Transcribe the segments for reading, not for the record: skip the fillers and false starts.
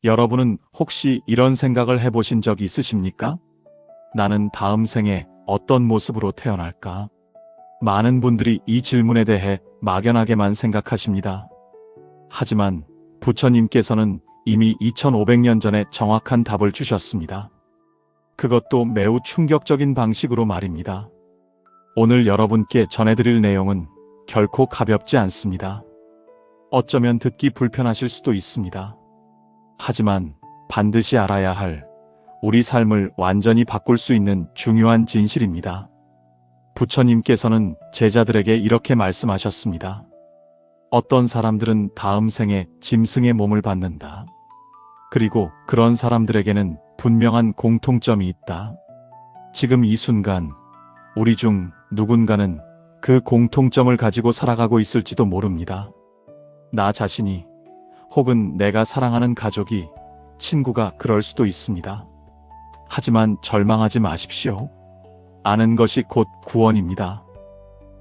여러분은 혹시 이런 생각을 해보신 적 있으십니까? 나는 다음 생에 어떤 모습으로 태어날까? 많은 분들이 이 질문에 대해 막연하게만 생각하십니다. 하지만 부처님께서는 이미 2500년 전에 정확한 답을 주셨습니다. 그것도 매우 충격적인 방식으로 말입니다. 오늘 여러분께 전해드릴 내용은 결코 가볍지 않습니다. 어쩌면 듣기 불편하실 수도 있습니다. 하지만 반드시 알아야 할 우리 삶을 완전히 바꿀 수 있는 중요한 진실입니다. 부처님께서는 제자들에게 이렇게 말씀하셨습니다. 어떤 사람들은 다음 생에 짐승의 몸을 받는다. 그리고 그런 사람들에게는 분명한 공통점이 있다. 지금 이 순간 우리 중 누군가는 그 공통점을 가지고 살아가고 있을지도 모릅니다. 나 자신이 혹은 내가 사랑하는 가족이, 친구가 그럴 수도 있습니다. 하지만 절망하지 마십시오. 아는 것이 곧 구원입니다.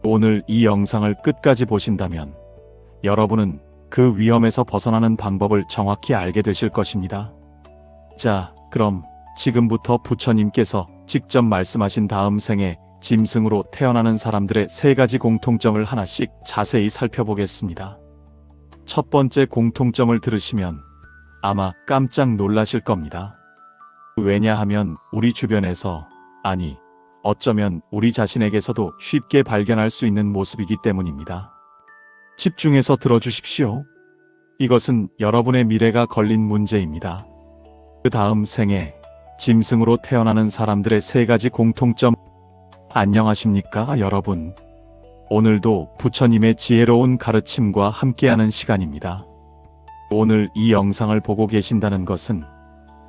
오늘 이 영상을 끝까지 보신다면 여러분은 그 위험에서 벗어나는 방법을 정확히 알게 되실 것입니다. 자, 그럼 지금부터 부처님께서 직접 말씀하신 다음 생에 짐승으로 태어나는 사람들의 3가지 공통점을 하나씩 자세히 살펴보겠습니다. 첫 번째 공통점을 들으시면 아마 깜짝 놀라실 겁니다. 왜냐하면 우리 주변에서, 아니, 어쩌면 우리 자신에게서도 쉽게 발견할 수 있는 모습이기 때문입니다. 집중해서 들어주십시오. 이것은 여러분의 미래가 걸린 문제입니다. 그 다음 생에 짐승으로 태어나는 사람들의 3가지 공통점. 안녕하십니까, 여러분. 오늘도 부처님의 지혜로운 가르침과 함께하는 시간입니다. 오늘 이 영상을 보고 계신다는 것은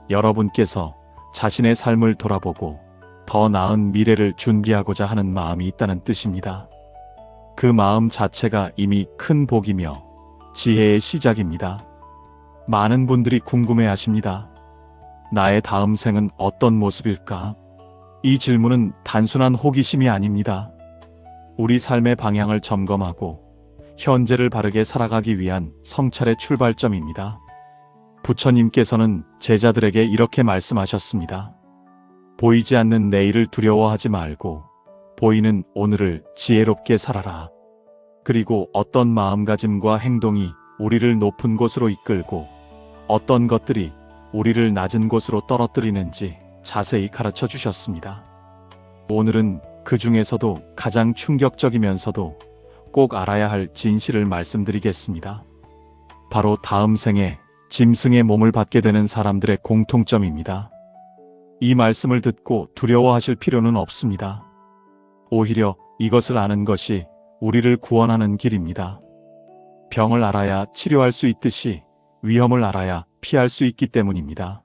여러분께서 자신의 삶을 돌아보고 더 나은 미래를 준비하고자 하는 마음이 있다는 뜻입니다. 그 마음 자체가 이미 큰 복이며 지혜의 시작입니다. 많은 분들이 궁금해하십니다. 나의 다음 생은 어떤 모습일까? 이 질문은 단순한 호기심이 아닙니다. 우리 삶의 방향을 점검하고 현재를 바르게 살아가기 위한 성찰의 출발점입니다. 부처님께서는 제자들에게 이렇게 말씀하셨습니다. 보이지 않는 내일을 두려워하지 말고 보이는 오늘을 지혜롭게 살아라. 그리고 어떤 마음가짐과 행동이 우리를 높은 곳으로 이끌고 어떤 것들이 우리를 낮은 곳으로 떨어뜨리는지 자세히 가르쳐 주셨습니다. 오늘은 그 중에서도 가장 충격적이면서도 꼭 알아야 할 진실을 말씀드리겠습니다. 바로 다음 생에 짐승의 몸을 받게 되는 사람들의 공통점입니다. 이 말씀을 듣고 두려워하실 필요는 없습니다. 오히려 이것을 아는 것이 우리를 구원하는 길입니다. 병을 알아야 치료할 수 있듯이 위험을 알아야 피할 수 있기 때문입니다.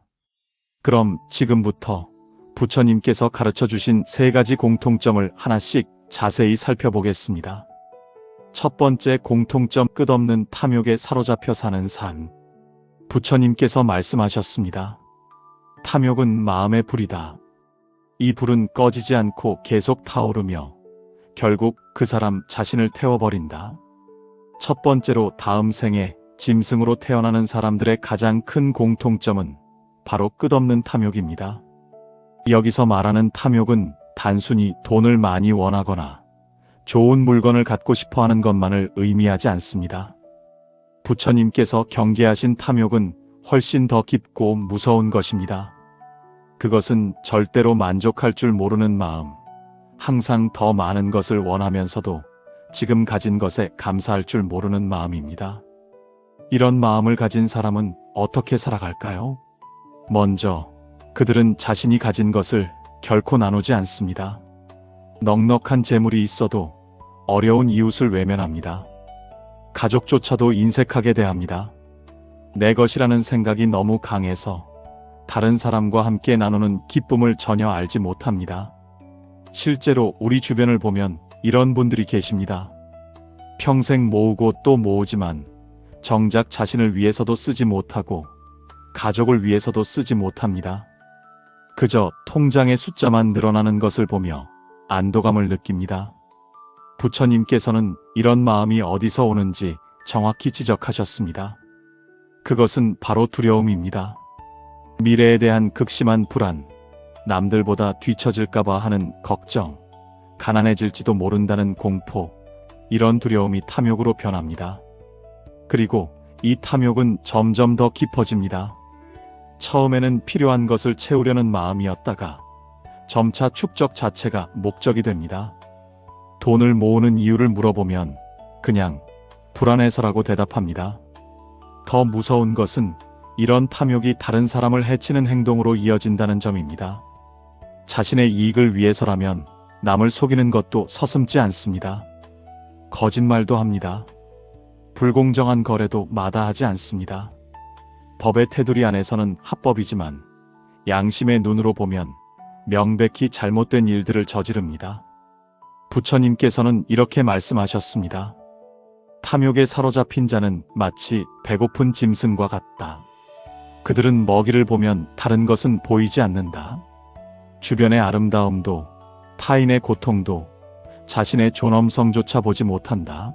그럼 지금부터 부처님께서 가르쳐 주신 3가지 공통점을 하나씩 자세히 살펴보겠습니다. 첫 번째 공통점, 끝없는 탐욕에 사로잡혀 사는 삶. 부처님께서 말씀하셨습니다. 탐욕은 마음의 불이다. 이 불은 꺼지지 않고 계속 타오르며 결국 그 사람 자신을 태워버린다. 첫 번째로 다음 생에 짐승으로 태어나는 사람들의 가장 큰 공통점은 바로 끝없는 탐욕입니다. 여기서 말하는 탐욕은 단순히 돈을 많이 원하거나 좋은 물건을 갖고 싶어 하는 것만을 의미하지 않습니다. 부처님께서 경계하신 탐욕은 훨씬 더 깊고 무서운 것입니다. 그것은 절대로 만족할 줄 모르는 마음, 항상 더 많은 것을 원하면서도 지금 가진 것에 감사할 줄 모르는 마음입니다. 이런 마음을 가진 사람은 어떻게 살아갈까요? 먼저, 그들은 자신이 가진 것을 결코 나누지 않습니다. 넉넉한 재물이 있어도 어려운 이웃을 외면합니다. 가족조차도 인색하게 대합니다. 내 것이라는 생각이 너무 강해서 다른 사람과 함께 나누는 기쁨을 전혀 알지 못합니다. 실제로 우리 주변을 보면 이런 분들이 계십니다. 평생 모으고 또 모으지만 정작 자신을 위해서도 쓰지 못하고 가족을 위해서도 쓰지 못합니다. 그저 통장의 숫자만 늘어나는 것을 보며 안도감을 느낍니다. 부처님께서는 이런 마음이 어디서 오는지 정확히 지적하셨습니다. 그것은 바로 두려움입니다. 미래에 대한 극심한 불안, 남들보다 뒤처질까봐 하는 걱정, 가난해질지도 모른다는 공포, 이런 두려움이 탐욕으로 변합니다. 그리고 이 탐욕은 점점 더 깊어집니다. 처음에는 필요한 것을 채우려는 마음이었다가 점차 축적 자체가 목적이 됩니다. 돈을 모으는 이유를 물어보면 그냥 불안해서라고 대답합니다. 더 무서운 것은 이런 탐욕이 다른 사람을 해치는 행동으로 이어진다는 점입니다. 자신의 이익을 위해서라면 남을 속이는 것도 서슴지 않습니다. 거짓말도 합니다. 불공정한 거래도 마다하지 않습니다. 법의 테두리 안에서는 합법이지만 양심의 눈으로 보면 명백히 잘못된 일들을 저지릅니다. 부처님께서는 이렇게 말씀하셨습니다. 탐욕에 사로잡힌 자는 마치 배고픈 짐승과 같다. 그들은 먹이를 보면 다른 것은 보이지 않는다. 주변의 아름다움도 타인의 고통도 자신의 존엄성조차 보지 못한다.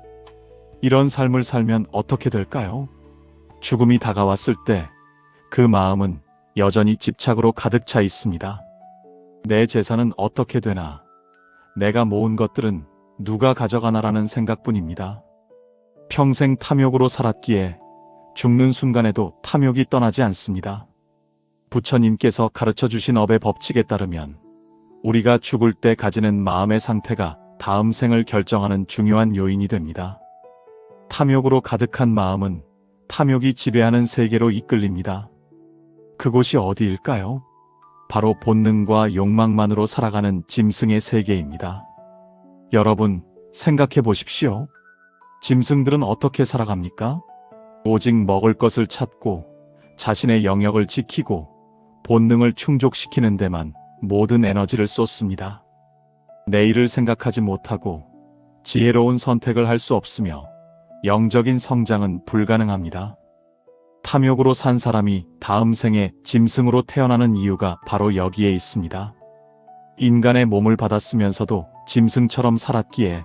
이런 삶을 살면 어떻게 될까요? 죽음이 다가왔을 때 그 마음은 여전히 집착으로 가득 차 있습니다. 내 재산은 어떻게 되나? 내가 모은 것들은 누가 가져가나라는 생각뿐입니다. 평생 탐욕으로 살았기에 죽는 순간에도 탐욕이 떠나지 않습니다. 부처님께서 가르쳐 주신 업의 법칙에 따르면 우리가 죽을 때 가지는 마음의 상태가 다음 생을 결정하는 중요한 요인이 됩니다. 탐욕으로 가득한 마음은 탐욕이 지배하는 세계로 이끌립니다. 그곳이 어디일까요? 바로 본능과 욕망만으로 살아가는 짐승의 세계입니다. 여러분, 생각해 보십시오. 짐승들은 어떻게 살아갑니까? 오직 먹을 것을 찾고 자신의 영역을 지키고 본능을 충족시키는 데만 모든 에너지를 쏟습니다. 내일을 생각하지 못하고 지혜로운 선택을 할 수 없으며 영적인 성장은 불가능합니다. 탐욕으로 산 사람이 다음 생에 짐승으로 태어나는 이유가 바로 여기에 있습니다. 인간의 몸을 받았으면서도 짐승처럼 살았기에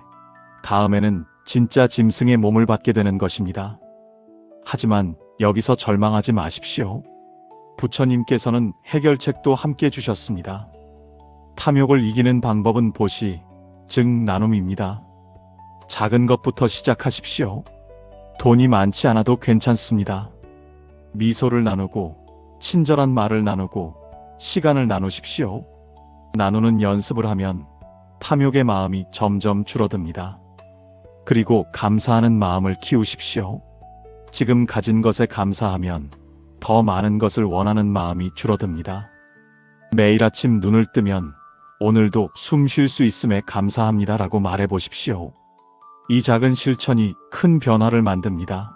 다음에는 진짜 짐승의 몸을 받게 되는 것입니다. 하지만 여기서 절망하지 마십시오. 부처님께서는 해결책도 함께 주셨습니다. 탐욕을 이기는 방법은 보시, 즉 나눔입니다. 작은 것부터 시작하십시오. 돈이 많지 않아도 괜찮습니다. 미소를 나누고, 친절한 말을 나누고, 시간을 나누십시오. 나누는 연습을 하면 탐욕의 마음이 점점 줄어듭니다. 그리고 감사하는 마음을 키우십시오. 지금 가진 것에 감사하면 더 많은 것을 원하는 마음이 줄어듭니다. 매일 아침 눈을 뜨면 오늘도 숨 쉴 수 있음에 감사합니다라고 말해보십시오. 이 작은 실천이 큰 변화를 만듭니다.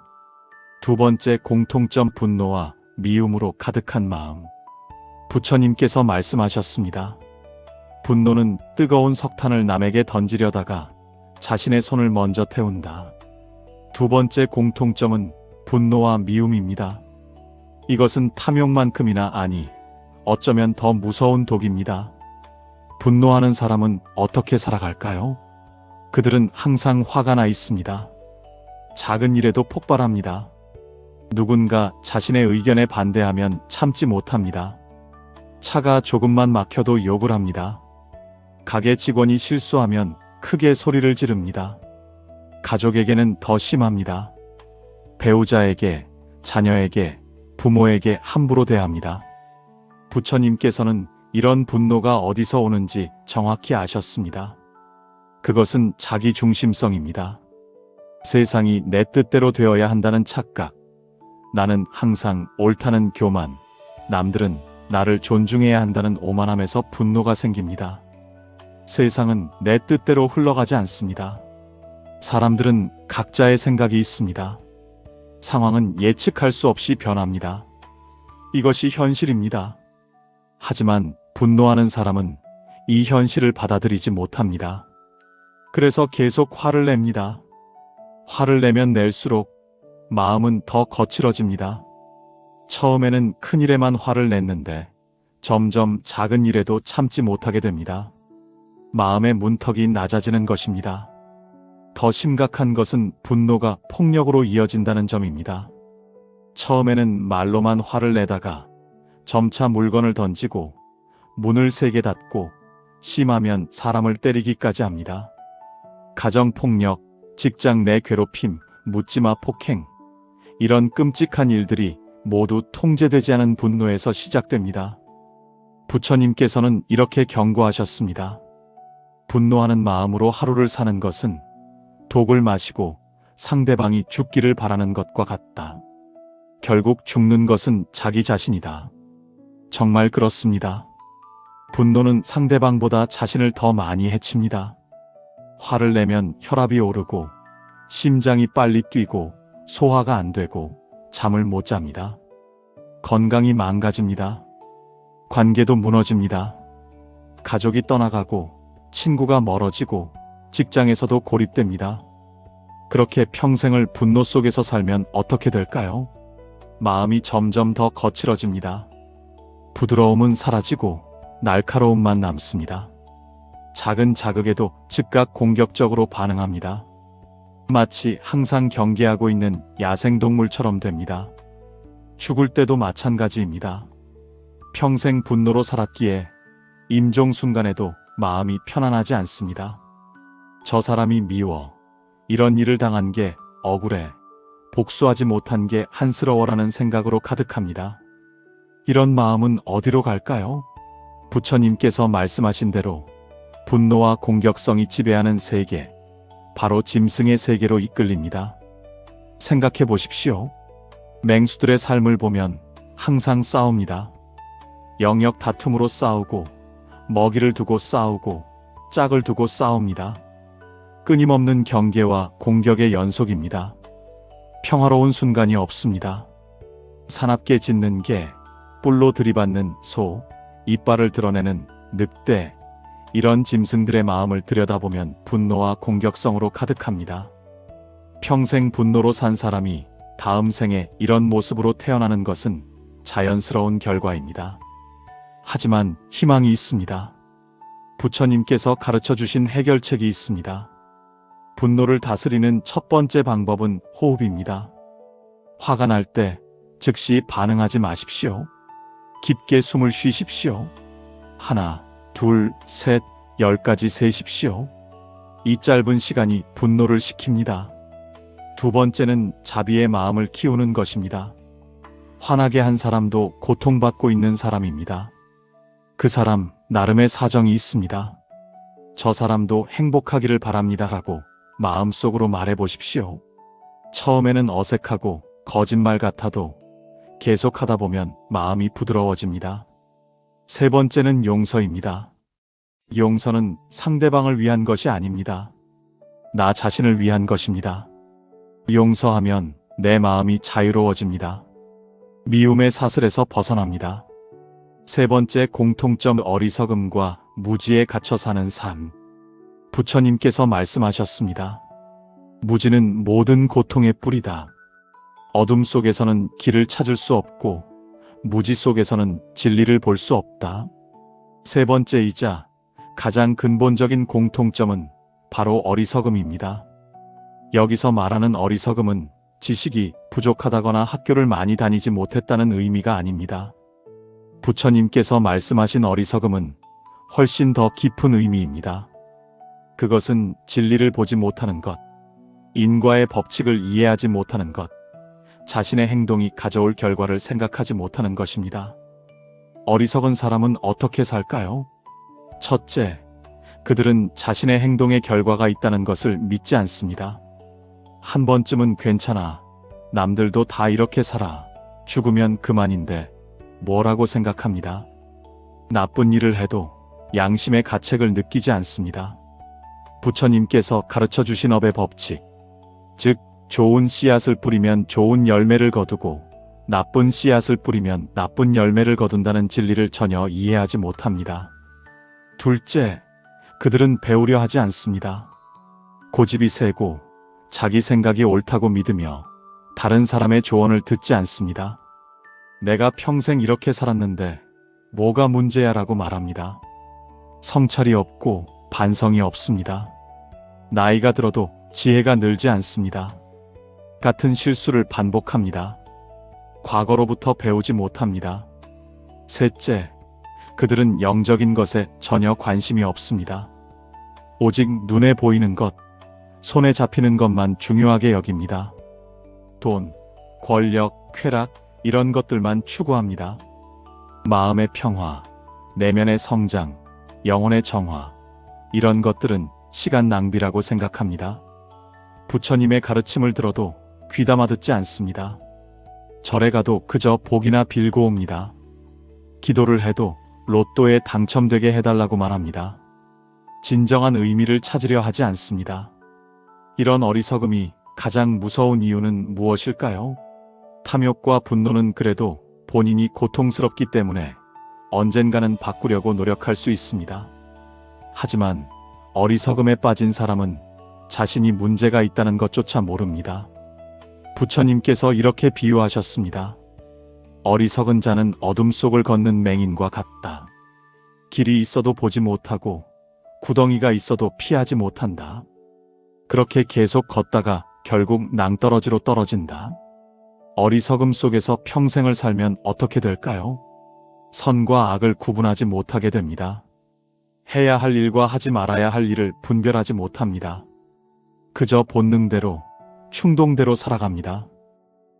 두 번째 공통점, 분노와 미움으로 가득한 마음. 부처님께서 말씀하셨습니다. 분노는 뜨거운 석탄을 남에게 던지려다가 자신의 손을 먼저 태운다. 두 번째 공통점은 분노와 미움입니다. 이것은 탐욕만큼이나 아니, 어쩌면 더 무서운 독입니다. 분노하는 사람은 어떻게 살아갈까요? 그들은 항상 화가 나 있습니다. 작은 일에도 폭발합니다. 누군가 자신의 의견에 반대하면 참지 못합니다. 차가 조금만 막혀도 욕을 합니다. 가게 직원이 실수하면 크게 소리를 지릅니다. 가족에게는 더 심합니다. 배우자에게, 자녀에게, 부모에게 함부로 대합니다. 부처님께서는 이런 분노가 어디서 오는지 정확히 아셨습니다. 그것은 자기 중심성입니다. 세상이 내 뜻대로 되어야 한다는 착각, 나는 항상 옳다는 교만, 남들은 나를 존중해야 한다는 오만함에서 분노가 생깁니다. 세상은 내 뜻대로 흘러가지 않습니다. 사람들은 각자의 생각이 있습니다. 상황은 예측할 수 없이 변합니다. 이것이 현실입니다. 하지만 분노하는 사람은 이 현실을 받아들이지 못합니다. 그래서 계속 화를 냅니다. 화를 내면 낼수록 마음은 더 거칠어집니다. 처음에는 큰 일에만 화를 냈는데 점점 작은 일에도 참지 못하게 됩니다. 마음의 문턱이 낮아지는 것입니다. 더 심각한 것은 분노가 폭력으로 이어진다는 점입니다. 처음에는 말로만 화를 내다가 점차 물건을 던지고 문을 세게 닫고 심하면 사람을 때리기까지 합니다. 가정폭력, 직장 내 괴롭힘, 묻지마 폭행, 이런 끔찍한 일들이 모두 통제되지 않은 분노에서 시작됩니다. 부처님께서는 이렇게 경고하셨습니다. 분노하는 마음으로 하루를 사는 것은 독을 마시고 상대방이 죽기를 바라는 것과 같다. 결국 죽는 것은 자기 자신이다. 정말 그렇습니다. 분노는 상대방보다 자신을 더 많이 해칩니다. 화를 내면 혈압이 오르고 심장이 빨리 뛰고 소화가 안 되고 잠을 못 잡니다. 건강이 망가집니다. 관계도 무너집니다. 가족이 떠나가고 친구가 멀어지고 직장에서도 고립됩니다. 그렇게 평생을 분노 속에서 살면 어떻게 될까요? 마음이 점점 더 거칠어집니다. 부드러움은 사라지고 날카로움만 남습니다. 작은 자극에도 즉각 공격적으로 반응합니다. 마치 항상 경계하고 있는 야생동물처럼 됩니다. 죽을 때도 마찬가지입니다. 평생 분노로 살았기에 임종 순간에도 마음이 편안하지 않습니다. 저 사람이 미워, 이런 일을 당한 게 억울해, 복수하지 못한 게 한스러워라는 생각으로 가득합니다. 이런 마음은 어디로 갈까요? 부처님께서 말씀하신 대로 분노와 공격성이 지배하는 세계, 바로 짐승의 세계로 이끌립니다. 생각해 보십시오. 맹수들의 삶을 보면 항상 싸웁니다. 영역 다툼으로 싸우고, 먹이를 두고 싸우고, 짝을 두고 싸웁니다. 끊임없는 경계와 공격의 연속입니다. 평화로운 순간이 없습니다. 사납게 짖는 개, 뿔로 들이받는 소, 이빨을 드러내는 늑대, 이런 짐승들의 마음을 들여다보면 분노와 공격성으로 가득합니다. 평생 분노로 산 사람이 다음 생에 이런 모습으로 태어나는 것은 자연스러운 결과입니다. 하지만 희망이 있습니다. 부처님께서 가르쳐 주신 해결책이 있습니다. 분노를 다스리는 첫 번째 방법은 호흡입니다. 화가 날 때 즉시 반응하지 마십시오. 깊게 숨을 쉬십시오. 하나, 둘, 셋, 10까지 세십시오. 이 짧은 시간이 분노를 식힙니다. 두 번째는 자비의 마음을 키우는 것입니다. 화나게 한 사람도 고통받고 있는 사람입니다. 그 사람 나름의 사정이 있습니다. 저 사람도 행복하기를 바랍니다라고 마음속으로 말해보십시오. 처음에는 어색하고 거짓말 같아도 계속하다 보면 마음이 부드러워집니다. 세 번째는 용서입니다. 용서는 상대방을 위한 것이 아닙니다. 나 자신을 위한 것입니다. 용서하면 내 마음이 자유로워집니다. 미움의 사슬에서 벗어납니다. 세 번째 공통점, 어리석음과 무지에 갇혀 사는 삶. 부처님께서 말씀하셨습니다. 무지는 모든 고통의 뿌리다. 어둠 속에서는 길을 찾을 수 없고 무지 속에서는 진리를 볼 수 없다. 세 번째이자 가장 근본적인 공통점은 바로 어리석음입니다. 여기서 말하는 어리석음은 지식이 부족하다거나 학교를 많이 다니지 못했다는 의미가 아닙니다. 부처님께서 말씀하신 어리석음은 훨씬 더 깊은 의미입니다. 그것은 진리를 보지 못하는 것, 인과의 법칙을 이해하지 못하는 것, 자신의 행동이 가져올 결과를 생각하지 못하는 것입니다. 어리석은 사람은 어떻게 살까요? 첫째, 그들은 자신의 행동의 결과가 있다는 것을 믿지 않습니다. 한 번쯤은 괜찮아, 남들도 다 이렇게 살아, 죽으면 그만인데 뭐라고 생각합니다. 나쁜 일을 해도 양심의 가책을 느끼지 않습니다. 부처님께서 가르쳐 주신 업의 법칙, 즉 좋은 씨앗을 뿌리면 좋은 열매를 거두고 나쁜 씨앗을 뿌리면 나쁜 열매를 거둔다는 진리를 전혀 이해하지 못합니다. 둘째, 그들은 배우려 하지 않습니다. 고집이 세고 자기 생각이 옳다고 믿으며 다른 사람의 조언을 듣지 않습니다. 내가 평생 이렇게 살았는데 뭐가 문제야라고 말합니다. 성찰이 없고 반성이 없습니다. 나이가 들어도 지혜가 늘지 않습니다. 같은 실수를 반복합니다. 과거로부터 배우지 못합니다. 셋째, 그들은 영적인 것에 전혀 관심이 없습니다. 오직 눈에 보이는 것, 손에 잡히는 것만 중요하게 여깁니다. 돈, 권력, 쾌락, 이런 것들만 추구합니다. 마음의 평화, 내면의 성장, 영혼의 정화, 이런 것들은 시간 낭비라고 생각합니다. 부처님의 가르침을 들어도 귀담아 듣지 않습니다. 절에 가도 그저 복이나 빌고 옵니다. 기도를 해도 로또에 당첨되게 해달라고 말합니다. 진정한 의미를 찾으려 하지 않습니다. 이런 어리석음이 가장 무서운 이유는 무엇일까요? 탐욕과 분노는 그래도 본인이 고통스럽기 때문에 언젠가는 바꾸려고 노력할 수 있습니다. 하지만 어리석음에 빠진 사람은 자신이 문제가 있다는 것조차 모릅니다. 부처님께서 이렇게 비유하셨습니다. 어리석은 자는 어둠 속을 걷는 맹인과 같다. 길이 있어도 보지 못하고 구덩이가 있어도 피하지 못한다. 그렇게 계속 걷다가 결국 낭떠러지로 떨어진다. 어리석음 속에서 평생을 살면 어떻게 될까요? 선과 악을 구분하지 못하게 됩니다. 해야 할 일과 하지 말아야 할 일을 분별하지 못합니다. 그저 본능대로, 충동대로 살아갑니다.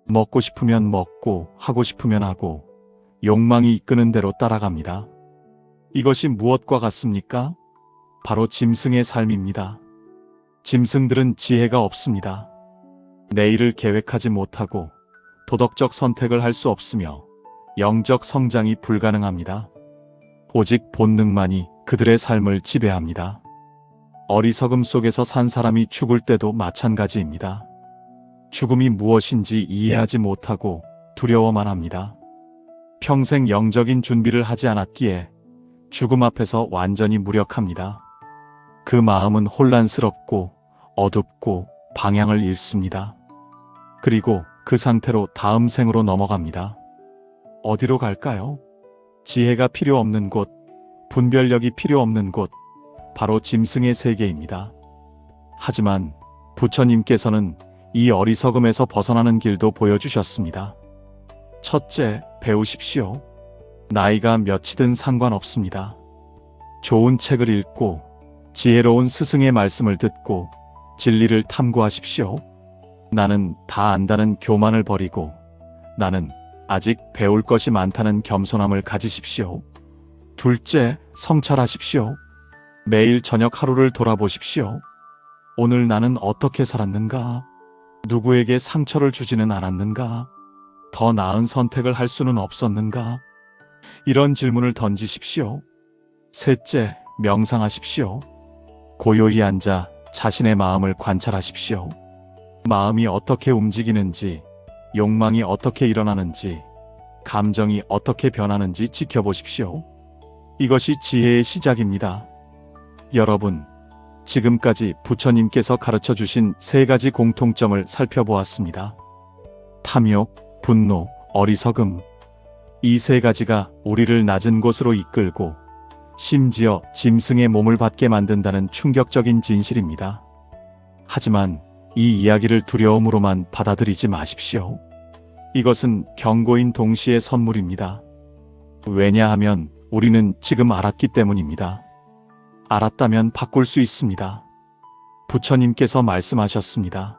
먹고 싶으면 먹고, 하고 싶으면 하고, 욕망이 이끄는 대로 따라갑니다. 이것이 무엇과 같습니까? 바로 짐승의 삶입니다. 짐승들은 지혜가 없습니다. 내일을 계획하지 못하고 도덕적 선택을 할 수 없으며 영적 성장이 불가능합니다. 오직 본능만이 그들의 삶을 지배합니다. 어리석음 속에서 산 사람이 죽을 때도 마찬가지입니다. 죽음이 무엇인지 이해하지 못하고 두려워만 합니다. 평생 영적인 준비를 하지 않았기에 죽음 앞에서 완전히 무력합니다. 그 마음은 혼란스럽고 어둡고 방향을 잃습니다. 그리고 그 상태로 다음 생으로 넘어갑니다. 어디로 갈까요? 지혜가 필요 없는 곳, 분별력이 필요 없는 곳, 바로 짐승의 세계입니다. 하지만 부처님께서는 이 어리석음에서 벗어나는 길도 보여주셨습니다. 첫째, 배우십시오. 나이가 몇이든 상관없습니다. 좋은 책을 읽고 지혜로운 스승의 말씀을 듣고 진리를 탐구하십시오. 나는 다 안다는 교만을 버리고 나는 아직 배울 것이 많다는 겸손함을 가지십시오. 둘째, 성찰하십시오. 매일 저녁 하루를 돌아보십시오. 오늘 나는 어떻게 살았는가? 누구에게 상처를 주지는 않았는가? 더 나은 선택을 할 수는 없었는가? 이런 질문을 던지십시오. 셋째, 명상하십시오. 고요히 앉아 자신의 마음을 관찰하십시오. 마음이 어떻게 움직이는지, 욕망이 어떻게 일어나는지, 감정이 어떻게 변하는지 지켜보십시오. 이것이 지혜의 시작입니다. 여러분, 지금까지 부처님께서 가르쳐 주신 세 가지 공통점을 살펴보았습니다. 탐욕, 분노, 어리석음. 이 세 가지가 우리를 낮은 곳으로 이끌고 심지어 짐승의 몸을 받게 만든다는 충격적인 진실입니다. 하지만 이 이야기를 두려움으로만 받아들이지 마십시오. 이것은 경고인 동시에 선물입니다. 왜냐하면 우리는 지금 알았기 때문입니다. 알았다면 바꿀 수 있습니다. 부처님께서 말씀하셨습니다.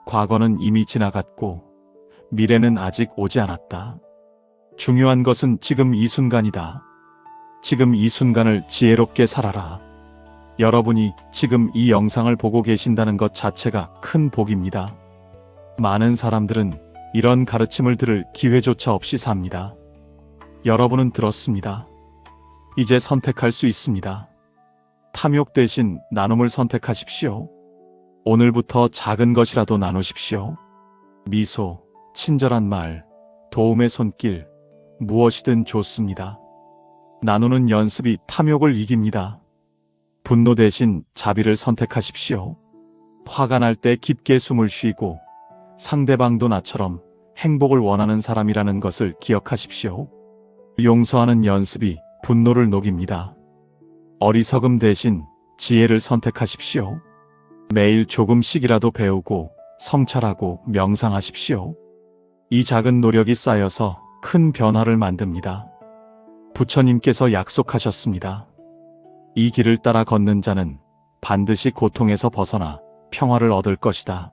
과거는 이미 지나갔고 미래는 아직 오지 않았다. 중요한 것은 지금 이 순간이다. 지금 이 순간을 지혜롭게 살아라. 여러분이 지금 이 영상을 보고 계신다는 것 자체가 큰 복입니다. 많은 사람들은 이런 가르침을 들을 기회조차 없이 삽니다. 여러분은 들었습니다. 이제 선택할 수 있습니다. 탐욕 대신 나눔을 선택하십시오. 오늘부터 작은 것이라도 나누십시오. 미소, 친절한 말, 도움의 손길, 무엇이든 좋습니다. 나누는 연습이 탐욕을 이깁니다. 분노 대신 자비를 선택하십시오. 화가 날 때 깊게 숨을 쉬고 상대방도 나처럼 행복을 원하는 사람이라는 것을 기억하십시오. 용서하는 연습이 분노를 녹입니다. 어리석음 대신 지혜를 선택하십시오. 매일 조금씩이라도 배우고 성찰하고 명상하십시오. 이 작은 노력이 쌓여서 큰 변화를 만듭니다. 부처님께서 약속하셨습니다. 이 길을 따라 걷는 자는 반드시 고통에서 벗어나 평화를 얻을 것이다.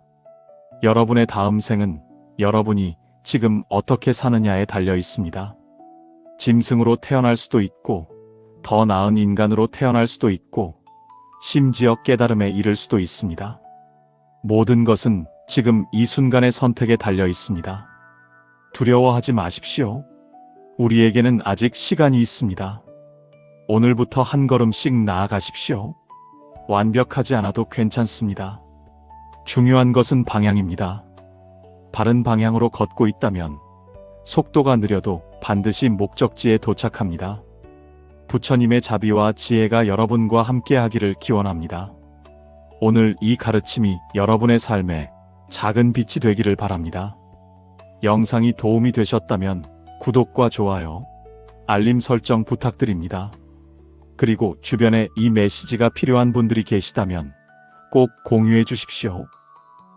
여러분의 다음 생은 여러분이 지금 어떻게 사느냐에 달려 있습니다. 짐승으로 태어날 수도 있고, 더 나은 인간으로 태어날 수도 있고, 심지어 깨달음에 이를 수도 있습니다. 모든 것은 지금 이 순간의 선택에 달려 있습니다. 두려워하지 마십시오. 우리에게는 아직 시간이 있습니다. 오늘부터 한 걸음씩 나아가십시오. 완벽하지 않아도 괜찮습니다. 중요한 것은 방향입니다. 바른 방향으로 걷고 있다면 속도가 느려도 반드시 목적지에 도착합니다. 부처님의 자비와 지혜가 여러분과 함께하기를 기원합니다. 오늘 이 가르침이 여러분의 삶에 작은 빛이 되기를 바랍니다. 영상이 도움이 되셨다면 구독과 좋아요, 알림 설정 부탁드립니다. 그리고 주변에 이 메시지가 필요한 분들이 계시다면 꼭 공유해 주십시오.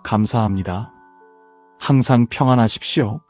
감사합니다. 항상 평안하십시오.